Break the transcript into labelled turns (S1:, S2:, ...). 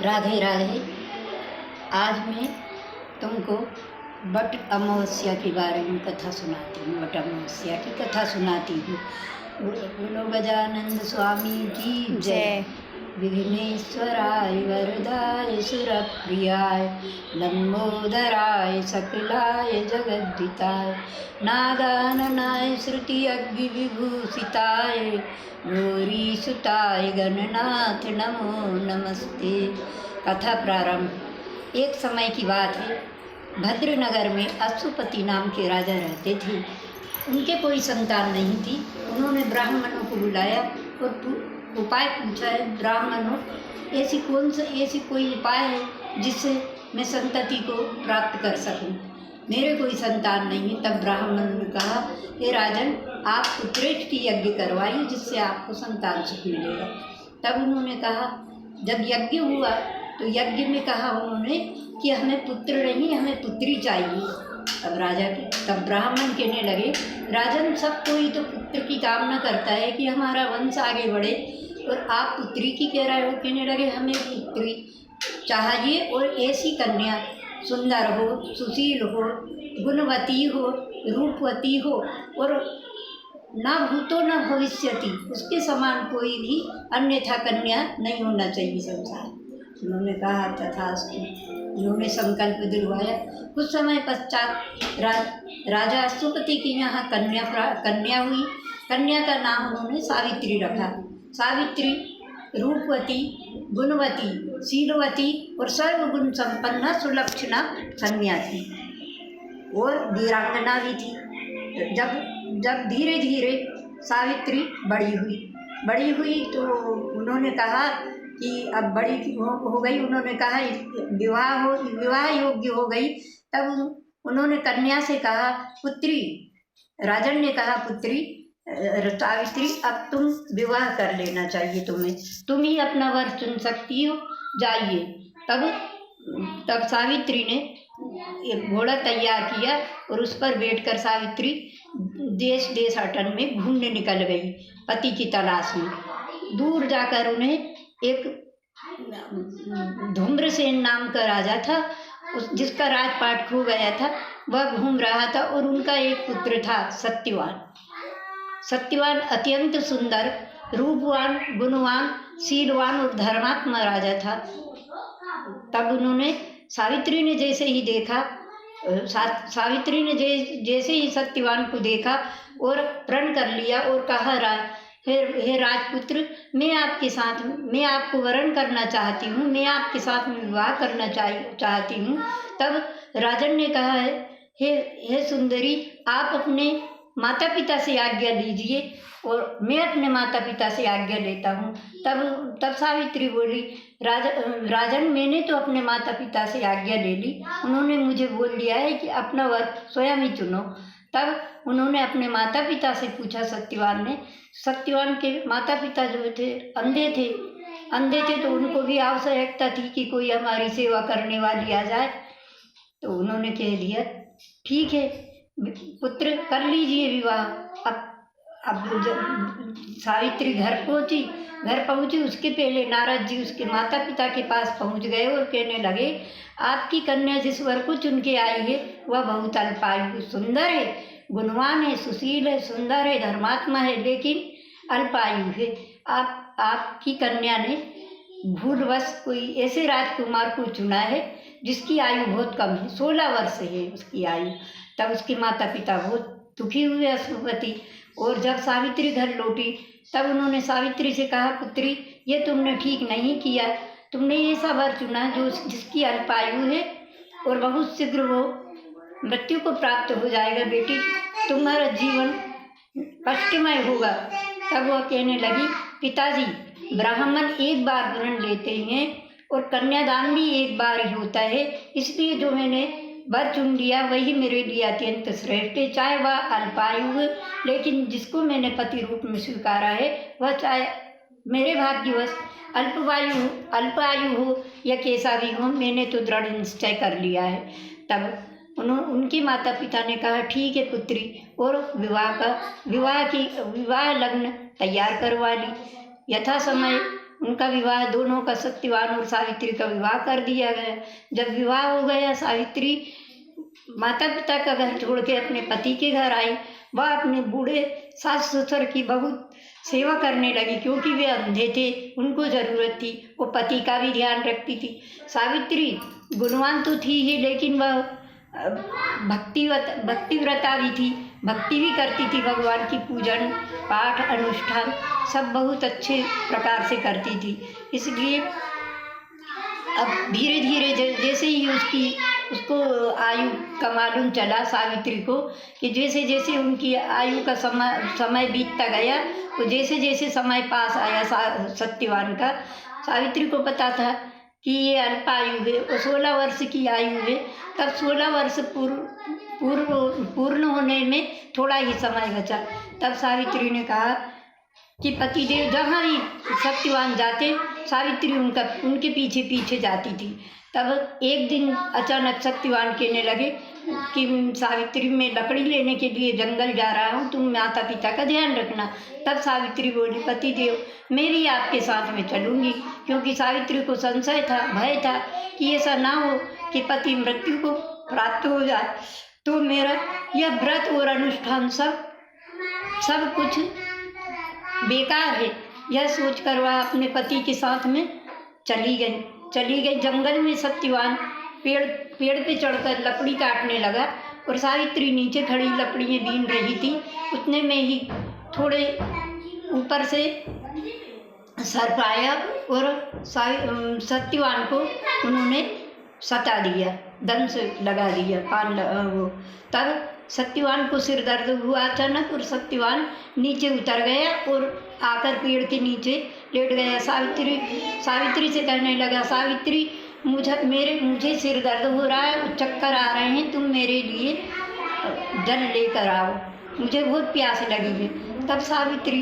S1: राधे राधे। आज मैं तुमको वट अमावस्या के बारे में कथा सुनाती हूँ। वट अमावस्या की कथा सुनाती हूँ। बोलो गजानंद स्वामी की जय। विघ्नेश्वराय वरदाय सुरप्रियाय लंबोदराय सकलाय जगद्धिताय नागाननाय श्रुति अग्नि विभूषिताय गौरीसुताय गणनाथ नमो नमस्ते। कथा प्रारंभ। एक समय की बात है, भद्रनगर में अश्वपति नाम के राजा रहते थे। उनके कोई संतान नहीं थी। उन्होंने ब्राह्मणों को बुलाया और उपाय पूछा है, ब्राह्मणों ऐसी कोई उपाय है जिससे मैं संतति को प्राप्त कर सकूं। मेरे कोई संतान नहीं है। तब ब्राह्मणों ने कहा, हे राजन, आप पुत्रेष्टि यज्ञ करवाइए जिससे आपको संतान सुख मिलेगा। तब उन्होंने कहा, जब यज्ञ हुआ तो यज्ञ में कहा उन्होंने कि हमें पुत्र नहीं, हमें पुत्री चाहिए। तब ब्राह्मण कहने लगे, राजन, सब कोई तो पुत्र की कामना करता है कि हमारा वंश आगे बढ़े, और आप पुत्री की कह रहे हो। कहने लगे, हमें पुत्री चाहिए और ऐसी कन्या सुंदर हो, सुशील हो, गुणवती हो, रूपवती हो और न भूतो न भविष्यति, उसके समान कोई भी अन्यथा कन्या नहीं होना चाहिए संसार। उन्होंने कहा, तथास्तु। उन्होंने संकल्प दिलवाया। कुछ समय पश्चात राजा अश्वपति की यहाँ कन्या हुई। कन्या का नाम उन्होंने सावित्री रखा। सावित्री रूपवती, गुणवती, शीलवती और सर्वगुण संपन्न सुलक्षणा कन्या थी और वीरांगना भी थी। जब धीरे धीरे सावित्री बड़ी हुई तो उन्होंने कहा कि अब बड़ी हो गई। उन्होंने कहा विवाह योग्य हो गई। तब उन्होंने कन्या से कहा, पुत्री, राजन ने कहा, पुत्री सावित्री, अब तुम विवाह कर लेना चाहिए तुम्हें, तुम ही अपना वर चुन सकती हो, जाइए। तब सावित्री ने एक घोड़ा तैयार किया और उस पर बैठकर सावित्री देश देशाटन में घूमने निकल गई पति की तलाश में। दूर जाकर उन्हें एक धूम्रसेन नाम का राजा था, जिसका राजपाट खो गया था, वह घूम रहा था और उनका एक पुत्र था सत्यवान अत्यंत सुंदर, रूपवान, गुणवान, शीलवान और धर्मात्मा राजा था। तब उन्होंने सावित्री ने जैसे ही सत्यवान को देखा और प्रण कर लिया और कहा, हे राजपुत्र, मैं आपको वरण करना चाहती हूँ, मैं आपके साथ में विवाह करना चाहती हूँ। तब राजन ने कहा, हे सुंदरी, आप अपने माता पिता से आज्ञा लीजिए और मैं अपने माता पिता से आज्ञा लेता हूँ। तब सावित्री बोली, राजन, मैंने तो अपने माता पिता से आज्ञा ले ली, उन्होंने मुझे बोल दिया है कि अपना वर स्वयं ही चुनो। तब उन्होंने अपने माता पिता से पूछा, सत्यवान के माता पिता जो थे अंधे थे तो उनको भी आवश्यकता थी कि कोई हमारी सेवा करने वाली आ जाए। तो उन्होंने कह दिया, ठीक है पुत्र, कर लीजिए विवाह। अब सावित्री घर पहुंची, उसके पहले नारद जी उसके माता पिता के पास पहुंच गए और कहने लगे, आपकी कन्या जिस वर को चुन के आई है वह बहुत अल्पायु, सुंदर है, गुणवान है, सुशील है, सुंदर है, धर्मात्मा है, लेकिन अल्पायु है। आपकी कन्या ने भूलवश कोई ऐसे राजकुमार को चुना है जिसकी आयु बहुत कम है, 16 वर्ष है उसकी आयु। तब उसके माता पिता बहुत दुखी हुए अश्वपति। और जब सावित्री घर लौटी तब उन्होंने सावित्री से कहा, पुत्री, ये तुमने ठीक नहीं किया, तुमने ऐसा वर चुना जिसकी अल्पायु है और बहुत शीघ्र वो मृत्यु को प्राप्त हो जाएगा। बेटी, तुम्हारा जीवन कष्टमय होगा। तब वह कहने लगी, पिताजी, ब्राह्मण एक बार वरण लेते हैं और कन्यादान भी एक बार ही होता है, इसलिए जो मैंने वर चुन लिया वही मेरे लिए अत्यंत श्रेष्ठ है, चाहे वह अल्पायु हो, लेकिन जिसको मैंने पति रूप में स्वीकारा है वह चाहे मेरे भाग्यवश अल्पायु हो या कैसा भी हो, मैंने तो दृढ़ निश्चय कर लिया है। तब उनके माता पिता ने कहा, ठीक है पुत्री, और विवाह लग्न तैयार करवा ली। यथा समय उनका विवाह, दोनों का, सत्यवान और सावित्री का विवाह कर दिया गया। जब विवाह हो गया, सावित्री माता पिता का घर छोड़ के अपने पति के घर आई। वह अपने बूढ़े सास ससुर की बहुत सेवा करने लगी, क्योंकि वे अंधे थे, उनको ज़रूरत थी। वो पति का भी ध्यान रखती थी। सावित्री गुणवान तो थी ही, लेकिन वह भक्तिव्रता भी थी, भक्ति भी करती थी। भगवान की पूजन पाठ अनुष्ठान सब बहुत अच्छे प्रकार से करती थी। इसलिए अब धीरे धीरे जैसे ही उसको आयु का मालूम चला, सावित्री को, कि जैसे जैसे उनकी आयु का समय बीतता गया, तो जैसे जैसे समय पास आया सत्यवान का, सावित्री को पता था कि ये अल्पायु है, और 16 वर्ष की आयु है। तब 16 वर्ष पूर्ण होने में थोड़ा ही समय बचा। तब सावित्री ने कहा कि पतिदेव जहाँ भी सत्यवान जाते, सावित्री उनके पीछे पीछे जाती थी। तब एक दिन अचानक सत्यवान कहने लगे कि सावित्री, मैं लकड़ी लेने के लिए जंगल जा रहा हूँ, तुम माता पिता का ध्यान रखना। तब सावित्री बोली, पतिदेव मैं भी आपके साथ में चलूँगी, क्योंकि सावित्री को संशय था, भय था कि ऐसा ना हो कि पति मृत्यु को प्राप्त हो जाए, तो मेरा यह व्रत और अनुष्ठान सब कुछ बेकार है। यह सोचकर वह अपने पति के साथ में चली गई। जंगल में सत्यवान पेड़ पे चढ़कर लकड़ी काटने लगा, और सावित्री नीचे खड़ी लकड़ियाँ बीन रही थी। उतने में ही थोड़े ऊपर से सर्प आया और सत्यवान को उन्होंने सता दिया, दंश लगा दिया, तब सत्यवान को सिर दर्द हुआ अचानक, और सत्यवान नीचे उतर गया और आकर पेड़ के नीचे लेट गया। सावित्री से कहने लगा, सावित्री मुझे सिर दर्द हो रहा है, चक्कर आ रहे हैं, तुम मेरे लिए जल लेकर आओ, मुझे बहुत प्यास लगी है। तब सावित्री